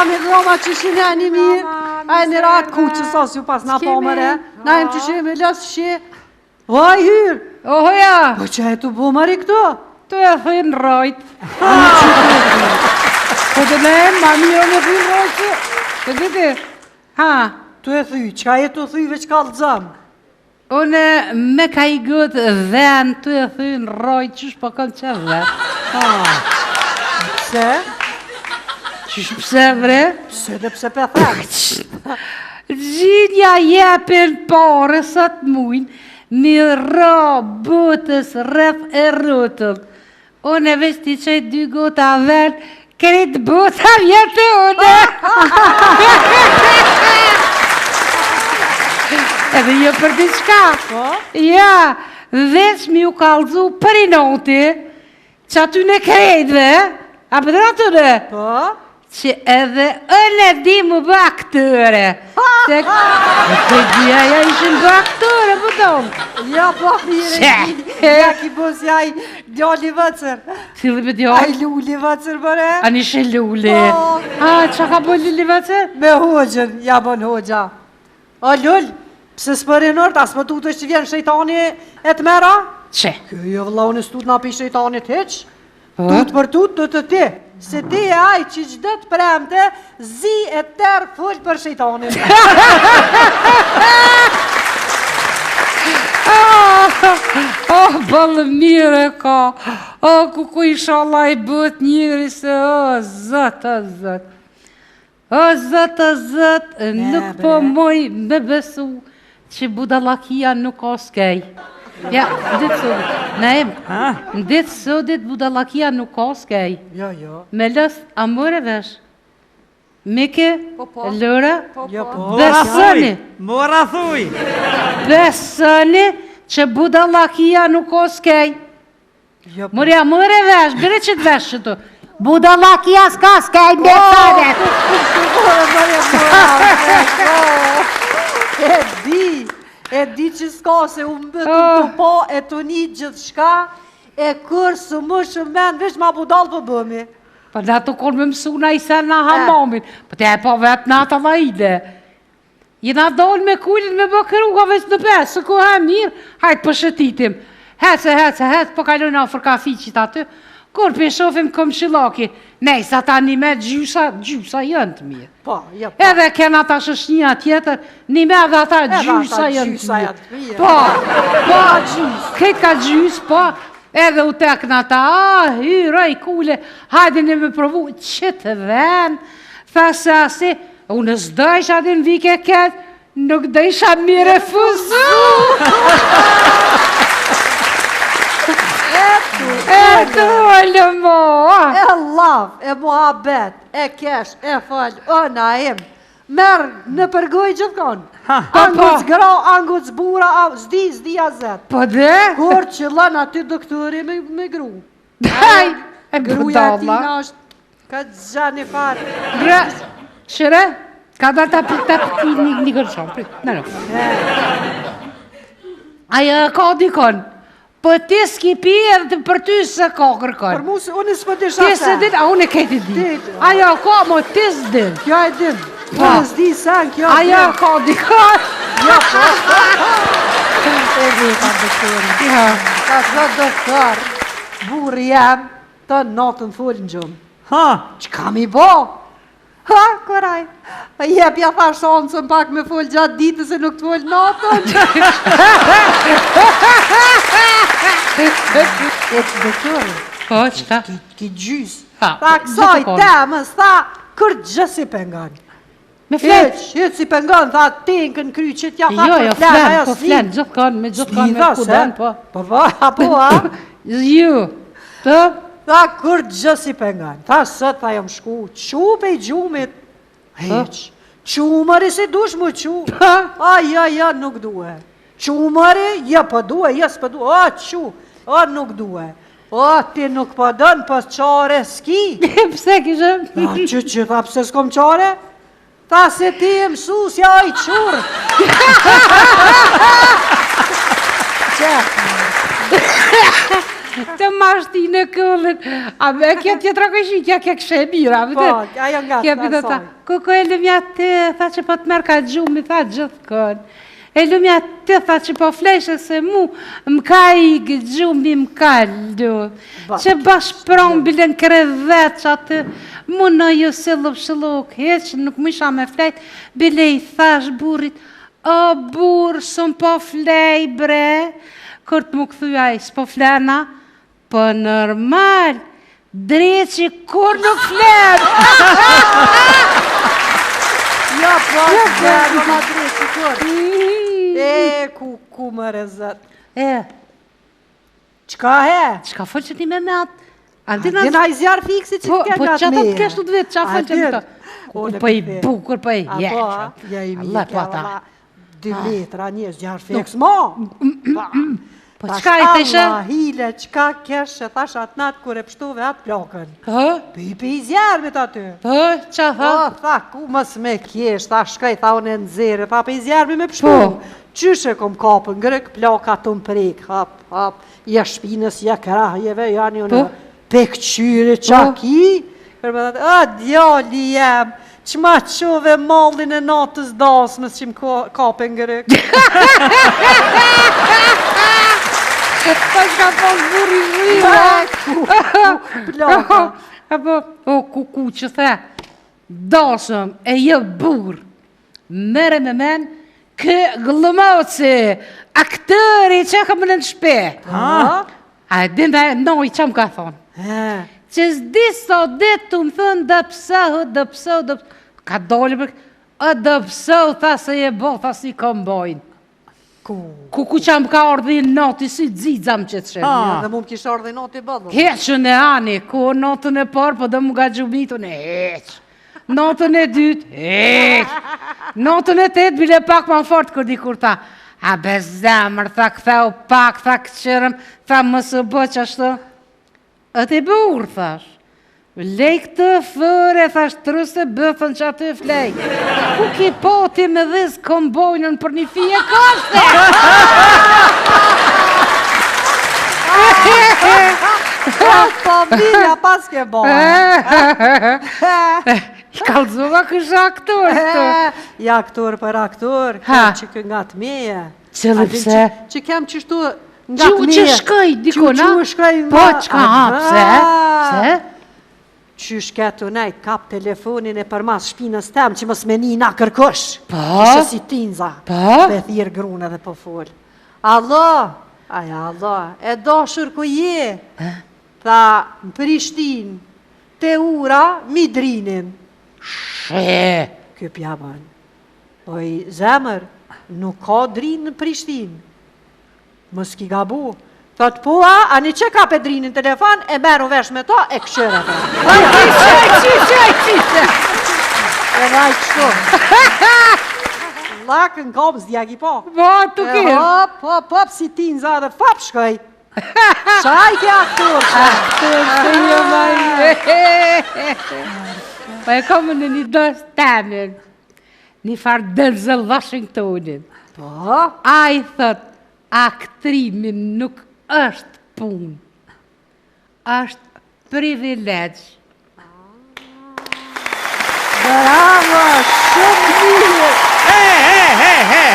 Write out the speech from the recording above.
mi dhoma që shine e një mirë, a e një ratë ku që sos ju pas na pomëre, na jem që shime me lësë shi, vaj hyrë, Ohoja, po që e tu bomari këto? tu e thënë rojt. Po të me e ma mirë me thyrë rojtë, Të diti, ha, tu e thy, qka e tu thy veç ka lëzëm? une me ka I gëtë dhen, tu e thënë rojt, qysh po kanë që dhen. Pse? Qysh pse vre? Pse dhe pse pe thëmë? Gjinja jepin pare sa të mujnë, mi ra botës rreth e rrotëm. Une veç ti qëj 2 gota ven, kretë bota vjetë une. Edhe jo për diçka. Ja, veç mi u kalzu për I noti, që aty në krejtve, a për atyre? Po? Që edhe e di më bë aktore. Se dhja ja ishin bë aktore, po tonë. Ja, po, mire, ja ki bës jaj djali vëcër. Cili për A djallë? I lulli vëcër, bëre? A një shë lulli. Po. A, që ka bë lulli vëcër? Me hoxën, ja bën hoxha. O lull, pse s'përinër, ta s'pë tutë që vjen shejtani e të mera? Që? Kjo jo vëlla, unë s'tut na pi shejtanit heq. Po? Tut për tut, të të ti. Se ti e aj që gjdo të premte, zi e tërë full për shejtanin. Oh, balë mire ka. Oh, ku inshallah I bët njëri se, oh, zët, oh, zët. O, zët, nuk po moj me besu që budalakia nuk ka skej. Ja, ditë sodit, Naim, ditë sodit budalakia nuk ka skej. Jo, jo. Me lës, a mëre vesh? Mike, Lëra, Jo, po. besëni, Mora thuj! besëni që budalakia nuk ka skej. Jo, po. Mërja, mëre vesh, bire që të vesh që tu. Budalakia s'ka skej, me thane. E di që s'ka se unë bëtu të po, e të një gjithë shka, e kërë së më shumë men, veç ma budal për bëmi. Pa da të konë me mësuna I sen na hamamin, pa te e pa vetë nata va ide. Jena dollë me kullin me bëkëruga veç në pesë, së ku ha mirë, hajtë për shëtitim. Hece, po kalojnë afër kafiqit aty, kur për shofim komshilaki, nej, sa ta një me gjysa jënë të mirë. Po, jo, po. Edhe kena ta shëshnija tjetër, një me dhe ata gjysa jënë të mirë. Po, këtë ka gjys, po, edhe u tek në ta, hyra I kule, hajde në me provu, që të ven, thasë asi, unë s'dojsh adin vike ketë, nuk dojsha mi refuzu. E të olë mo. E lav, e muhabet, e kesh, e fal, o naim. Merë në përgoj gjithë konë. Anguc gra, anguc bura, zdi a zetë. Po dhe? Kur që lën aty doktori me gru. Haj, e Gruja e tina budalla. është këtë gjani farë. Gra, shire, ka da ta piti një gërshon, prit, në. Aja ka dikon, po ti s'ki pi edhe për ty se ka Për kërkon. mu se unë s'pë di Ti se shafë. dit, a unë e keti di. Dit. Aja ka, mo ti s'din. Kjo e din. Po. Unë s'di sen, kjo e Aja din. ka dikon. E di ka doktori. Ja. Ka thë doktor, burë jam, të natën full në gjumë. Ha! Që kam I bo? Ha, këraj. Jep ja thash ansën pak me full gjatë ditës e nuk të full natën. E të doktori, Po, qëta? ki gjys. Ha, Tha kësaj gjithë temës, tha, kërë gjë si pengon. Me flet. Hyq si pengon, tha, tinkën kry që t'ja tha Jo, për jo, flen, flen, ajo po s'li. flen, gjithë kanë me kuden, po. Po, apo, a? Ju, të? Tha, kur gjë si pengon. Tha, sët, tha, jam shku, qupe I gjumit. Heq, qumëri si dush mu qu. Ja, nuk duhe. Qumëri, ja, po duhe, ja, s'po duhe. Nuk duhe. Ti nuk po dën, pas qare s'ki. Pse kishe? Që, tha, pse s'kom qare? Tha, se ti e mësusja I qurë. Të mashti në këllën. A me kja tjetra këshin, kja këshe e mira. Po, ajo nga të asoj. Kuko e lëmja të, tha që po të merë ka gjumi, tha gjithë kënë. E lëmja të, tha që po fleshe se mu, më ka i gjumi, më ka lë. Që bashpëron bilen krevet që atë, mu në ju se lëpshëllok, heqë nuk më isha me flejt, bile i thash burit, o burë, sëm po flej bre, kër të më këthuja i s'po flena, po normal, dreqi kur nuk flen. Ja, po, ma dreqi kur. Ku më rezët. Qka he? Qka fëllë që ti me atë? Dina i zjarë fiksi që t'ke Po që ta të keshtu të vetë, qa fëllë që të Po i bukur, po i jeqë. Ja i mi, kjava 2 metra njës zjarë fiks, mo! Po qka i theshe? Allah, hile, qka keshe, thash atë natë kur e pështove atë plokën. Pipi i zjarëmit aty. Qa tha? Tha, ku mës me kjesh, tha shkaj, tha unë e nëzire, tha pe i zjarëmi me pështove. Qyshe kom kapën, grek ploka të më prek, hap, ja shpinës, ja krahjeve, janë ju në pekqyri, qaki. Kërë me dhe, djali jem, që ma qove mallin e natës dasmës që më kapën grek. Pa shka pos burri zhriva. Ploka. Apo, kuku që the, dasëm e jë burë, mere me men, kë glëmoci, aktëri që ka më në shpe. A dinda e noj që më ka thonë. Që s'di sa ditë më thënë dëpso, ka doli për, dëpso, tha se je bo, tha si kombojnë. Kuku që më ka ardhe i noti, si dzizam që të shemë. Dhe mu më kishë ardhe i noti bëdhë. Heqën e ani, ku notën e parë, po dhe mu ga gjumitën e heqë. Notën e dytë, heqë. Notën e tetë, bile pak ma fort kër di kur ta. A be zemër, tha këtheu pak, tha këqërëm, tha mësë bë që ashtë. Ëtë i burë, thash. Lej këtë fëre, thash truse bëthën që aty flej. Ku ki poti me dhizë kombojnën për një fije koste? Familja pas ke bojnë. I kalzova kështë aktor. Ja aktor për aktor, që kë nga të meje. Qëllë pse? Që kem qështu nga të meje. Që shkaj, dikona? Që shkaj nga. Po, qka pse? Pse? Qysh ketu nejt, kap telefonin e për mas shpinës tem, që mës meni na kërkosh. Po? Ishe si tinza. Po? Be thirë grune dhe po fol. Allah, Allah, e dashur ku je. Tha, në Prishtin, te ura, mi drinin. Kjo pjabën. Oj, zemër, nuk ka drinë në Prishtin. Mës ki gabu. Thot, po, ani që ka pe drinin telefon, e meru vesh me ta, e këshyre ta. Qyshe. E vaj kështu. Lakën kom s'djagi po. Po, tu kërë. Hop, si tinza dhe fap shkoj. Qaj ke aktor? Pa e komë në një dos temin, një farë Denzel Washingtonin. Po? A i thot, aktrimin nuk është pun, është privilegj. Bravo, shumë mirë.